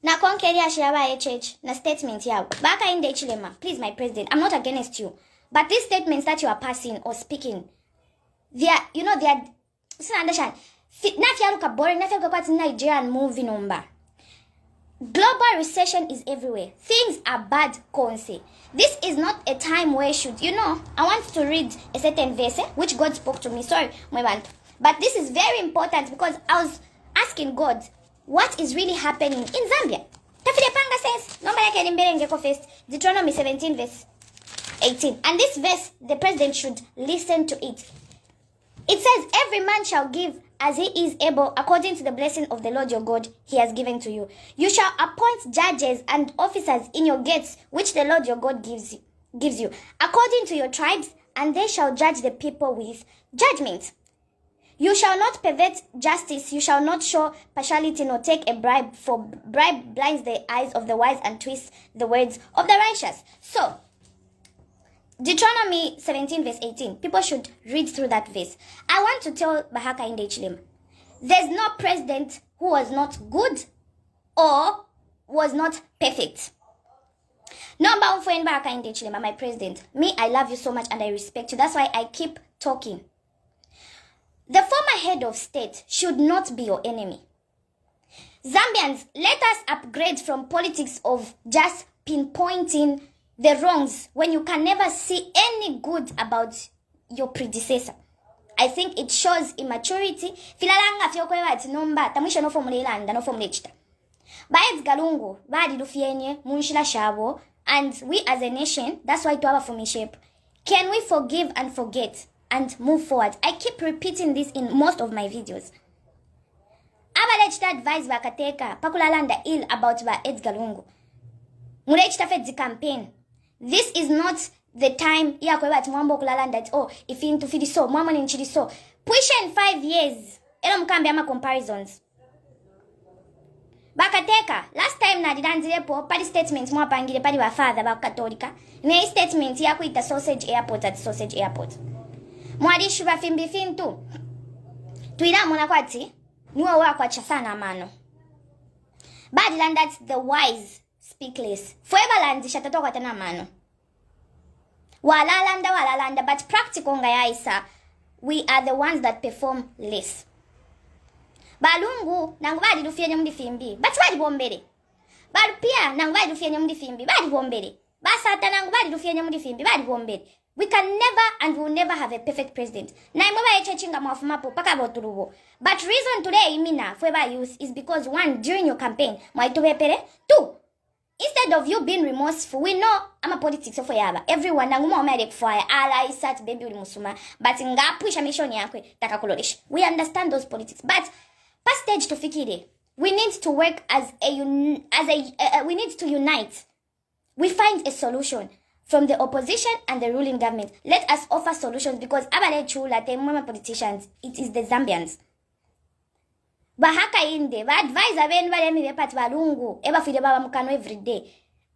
Na konkeria shiraba church na statement yao. Baka inde chilema. Please, my president, I'm not against you. But these statements that you are passing or speaking, they are, understand. Na fiyaruka boring, na fiyaruka kwati Nigerian movie number. Global recession is everywhere. Things are bad, Konse. This is not a time where I want to read a certain verse, which God spoke to me. Sorry, my man. But this is very important because I was asking God, what is really happening in Zambia? Tafide panga says, number yake ni mbele ngeko first, Deuteronomy 17 verse 18. And this verse, the president should listen to it. It says, every man shall give as he is able, according to the blessing of the Lord your God he has given to you. You shall appoint judges and officers in your gates, which the Lord your God gives you, according to your tribes, and they shall judge the people with judgment. You shall not pervert justice, you shall not show partiality, nor take a bribe, for bribe blinds the eyes of the wise and twists the words of the righteous. So, Deuteronomy 17 verse 18. People should read through that verse. I want to tell Bahaka Indechilema, there's no president who was not good or was not perfect. Number one friend Bahaka Indechilema, my president. Me, I love you so much and I respect you. That's why I keep talking. The former head of state should not be your enemy. Zambians, let us upgrade from politics of just pinpointing the wrongs when you can never see any good about your predecessor. I think it shows immaturity. Filalanga fiyokwewa ati nomba tamwisha no formula ilanda no formula chita. Baedz galungu badi lufienye munshila shabo, and we as a nation, that's why to have a form shape. Can we forgive and forget and move forward? I keep repeating this in most of my videos. Abalechita advice bakateka pakulalanda ill about Baedz galungu. Mulechita fedzi campaign. This is not the time ya kwewa ati mwambo kulala that if into fidi so mwambo ni nchidi so push in 5 years elo mkambi ama comparisons bakateka last time na didanzilepo pali statement mwapangile pali wa father ba katolika ne statement ya kuita sausage airport at sausage airport mwadishi ba fimbi fintu tuila mwana kwati niwe wako acha sana mano bad land that the wise speak less. Forever landisha tatoka tena mano. Walalanda, but practical ngayaisa, we are the ones that perform less. Balungu, nangubadi dufie mdi fimbi, but badi bombere. Balupia, nangubadi dufie mdi fimbi, badi bombere. Basata nangubadi dufie mdi fimbi, badi bombere. We can never and will never have a perfect president. Na imweba echechinga mwafumapo paka boturubo. But reason today imina forever youth is because 1, during your campaign, mwaitubepere. 2, instead of you being remorseful, we know I'm a politics of yaba. Everyone nanguma omere kufaya ala isat baby uli musuma, but ngapuisha mishoni yakwe takakolorish. We understand those politics, but past stage to fikire, we need to work we need to unite. We find a solution from the opposition and the ruling government. Let us offer solutions, because abale chula te mwema politicians, it is the Zambians. Bahaka inde, ba advise aben valemi bepati balungu, eba fide baba mukano every day.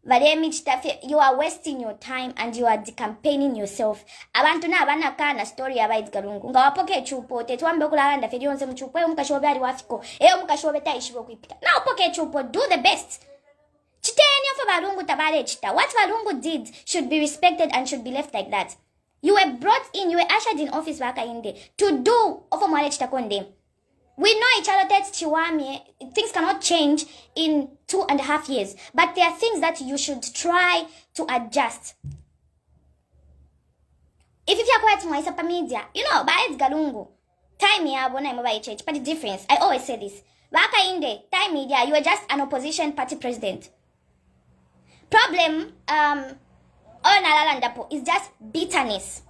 Valemi chitafe, you are wasting your time and you are decampaigning yourself. Abantu na abana kana story about galungu. Nga wapoke chupo, tetuambe kulalanda fide yonse mchupo, mkashobe ali wafiko, mkashobe taishibo kuipita. Na wapoke chupo, do the best. Chitenyo for balungu tabale chita. What balungu did should be respected and should be left like that. You were brought in, you were ushered in office waka inde to do ofo mwale chita konde. We know each other that Chiwami, things cannot change in 2.5 years. But there are things that you should try to adjust. If you are quiet to my media, Baedz galungu. Time ya bona imoba church. But the difference, I always say this. Baka inde, time media, you are just an opposition party president. Problem, is just bitterness.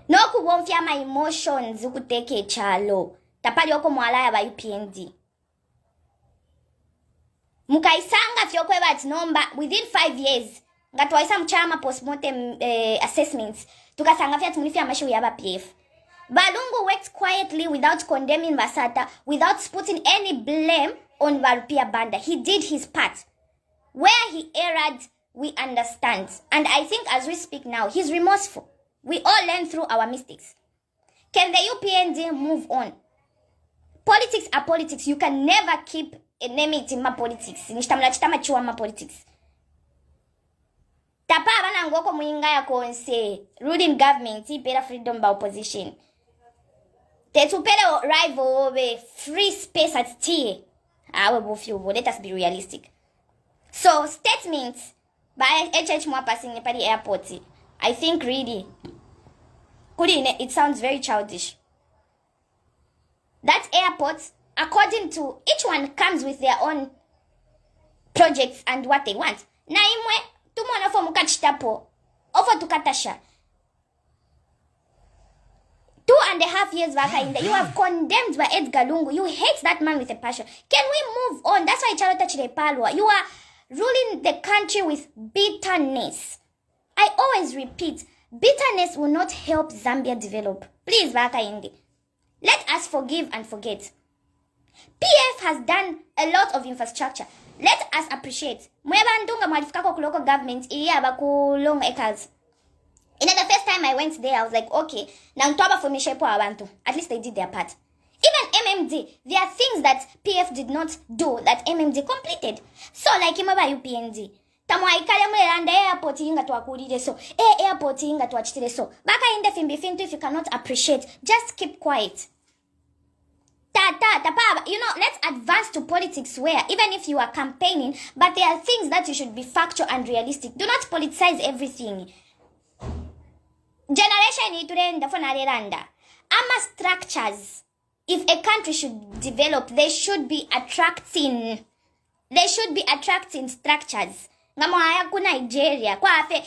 No kuwomfia my emotions, ukuteke chalo. Tapali oko mwalaya ba UPND. Mukaisanga fiyokwe bat nomba within 5 years. Ngatuwaisa mchama postmortem assessments. Tukasanga fiat mulifia mashi uyaba PF. Balungu worked quietly without condemning Basata, without putting any blame on Varupia Banda. He did his part. Where he erred, we understand. And I think as we speak now, he's remorseful. We all learn through our mistakes. Can the UPND move on? Politics are politics. You can never keep enemity ma politics nishitamula chitama chiwa ma politics tapa abana ngoko muinga ya konse ruling government ipera freedom by opposition tetupele rival obe free space at tie awe bofyo. Let us be realistic. So statements by HH mwa passing pali airport, I think really it sounds very childish. That airport, according to each one, comes with their own projects and what they want. Na imwe tumona fo mukachitapo ofo tukatasha 2.5 years back in there, you have condemned by Edgar Lungu. You hate that man with a passion. Can we move on? That's why Charlotte Chirepalwa, you are ruling the country with bitterness. I always repeat, bitterness will not help Zambia develop. Please, Baka Indi, let us forgive and forget. PF has done a lot of infrastructure. Let us appreciate. Mweba ndunga mwalifikako ku local government iya baku long acres. The first time I went there, I was like, okay, now Ntoba for Mishepo Abantu. At least they did their part. Even MMD, there are things that PF did not do that MMD completed. So, like imaba UPND. Tamwa ikale mwelanda airport inga tuwakulire so. Airport inga tuwachitire so. Baka inde fimbi fintu, if you cannot appreciate, just keep quiet. You know, let's advance to politics where, even if you are campaigning, but there are things that you should be factual and realistic. Do not politicize everything. Generation iturenda for narelanda. Ama structures. If a country should develop, they should be attracting structures. Ngamo haya ku Nigeria, kwa afe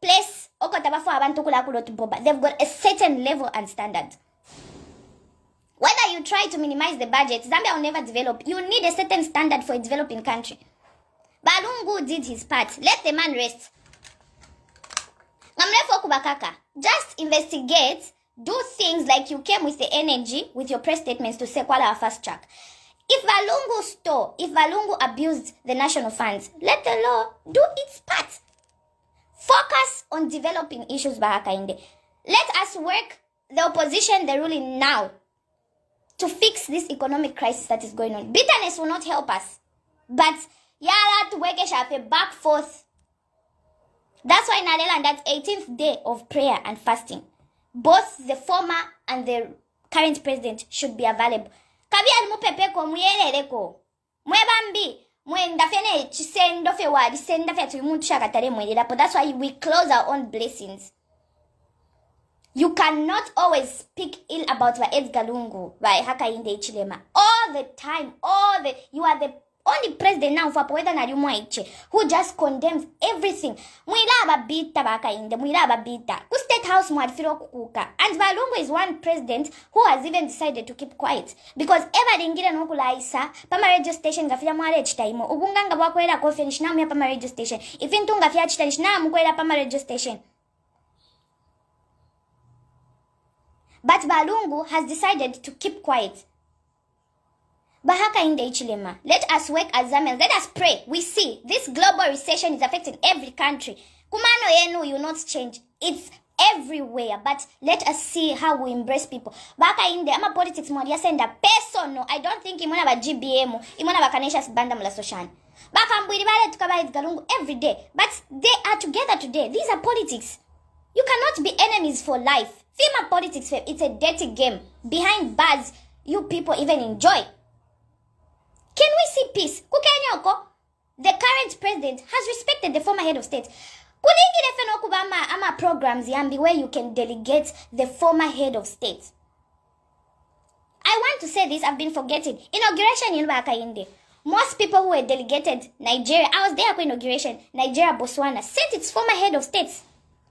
place okotabafu abantu kula kulotuboba. They've got a certain level and standard. Whether you try to minimize the budget, Zambia will never develop. You need a certain standard for a developing country. Balungu did his part. Let the man rest. Ngamrefo kubakaka. Just investigate. Do things like you came with the energy with your press statements to say kwala a fast track. If Valungu abused the national funds, let the law do its part. Focus on developing issues bahakainde. Let us work, the opposition, the ruling now, to fix this economic crisis that is going on. Bitterness will not help us. But yala to work shape back forth. That's why Nalela, that 18th day of prayer and fasting, both the former and the current president should be available. Kabi almupepeko muyeleleko. Mwebambi mwendafene chisendofe wadi sendafe tuimuntu shakatare mwelelapo. That's why we close our own blessings. You cannot always speak ill about Edgar Lungu by Hakainde Ichilema all the time. You are the only president now for Poeta Nariumwaiche who just condemns everything. Mwilaba bita Bakainde, mwilaba bita. Ku State House mwadfiro kukuka. And Valungu is one president who has even decided to keep quiet. Because ever dingire nukula isa, pama radio station gafia mwale chitaimo. Ubunganga wakwela kofi nishinamu ya pama radio station. Ifintunga fia chita nishinamu kwela pama radio station. But Balungu has decided to keep quiet. Bahaka in the Ichilema. Let us work as Zambians. Let us pray. We see this global recession is affecting every country. Kumano yenu will not change. It's everywhere. But let us see how we embrace people. Baka in the ama politics modia senda personal. I don't think imona ba GBM. Imona ba Kaneshas banda mula soshan. Baka mbwiri bale tukaba Galungu every day. But they are together today. These are politics. You cannot be enemies for life. Female politics, it's a dirty game. Behind bars, you people even enjoy. Can we see peace? Kukenyoko, the current president has respected the former head of state. Kulingile feno kubama ama programs yambi where you can delegate the former head of state. I want to say this, I've been forgetting. Inauguration in Bakainde. Most people who were delegated Nigeria, I was there for inauguration, Nigeria, Botswana, sent its former head of states.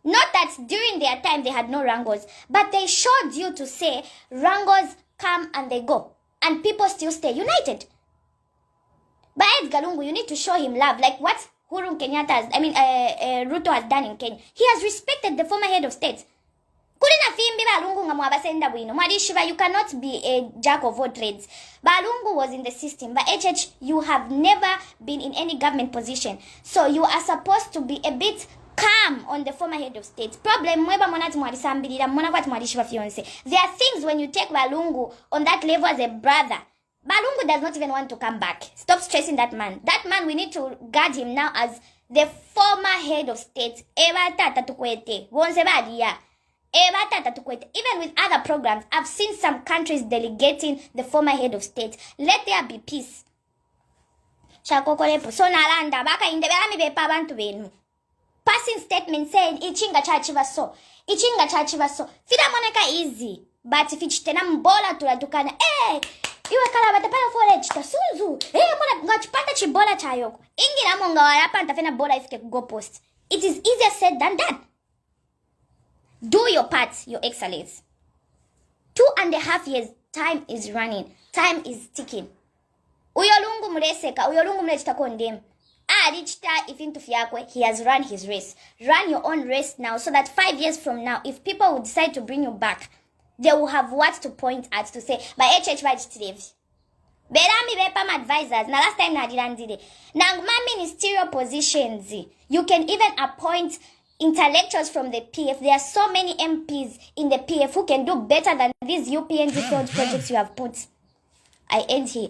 Not that during their time they had no wrangles, but they showed you to say wrangles come and they go, and people still stay united. But Edgar Lungu, you need to show him love, like what Ruto has done in Kenya. He has respected the former head of state. You cannot be a jack of all trades. Balungu was in the system, but HH, you have never been in any government position, so you are supposed to be a bit calm on the former head of state. Problem there are things when you take Balungu on that level as a brother, Balungu does not even want to come back. Stop stressing that man. That man, we need to guard him now as the former head of state. Even with other programs, I've seen some countries delegating the former head of state. Let there be peace. Shakokolepo. So nalanda baka indebelami bepa abantu benu. Passing statement saying ichinga chachiva so. Ichinga chachiva so. Fida moneka easy. But if it's tena mbola tulatukana. Iwe kala batapala fole chita sunzu. Mwana ngachipata chibola chayoko. Ingira monga warapa ntafena bola ifike go post. It is easier said than done. Do your part, your excellence. 2.5 years, time is running. Time is ticking. Uyolungu muleseka, uyolungu mulechita kondem. Richita ifintu fyakwe, he has run his race. Run your own race now so that 5 years from now, if people would decide to bring you back, they will have what to point at to say, by HH Vajitilevi. Berami bepam advisors, na last time nadirandide. Nang ma ministerial positions, you can even appoint intellectuals from the PF. There are so many MPs in the PF who can do better than these UPNG field projects you have put. I end here.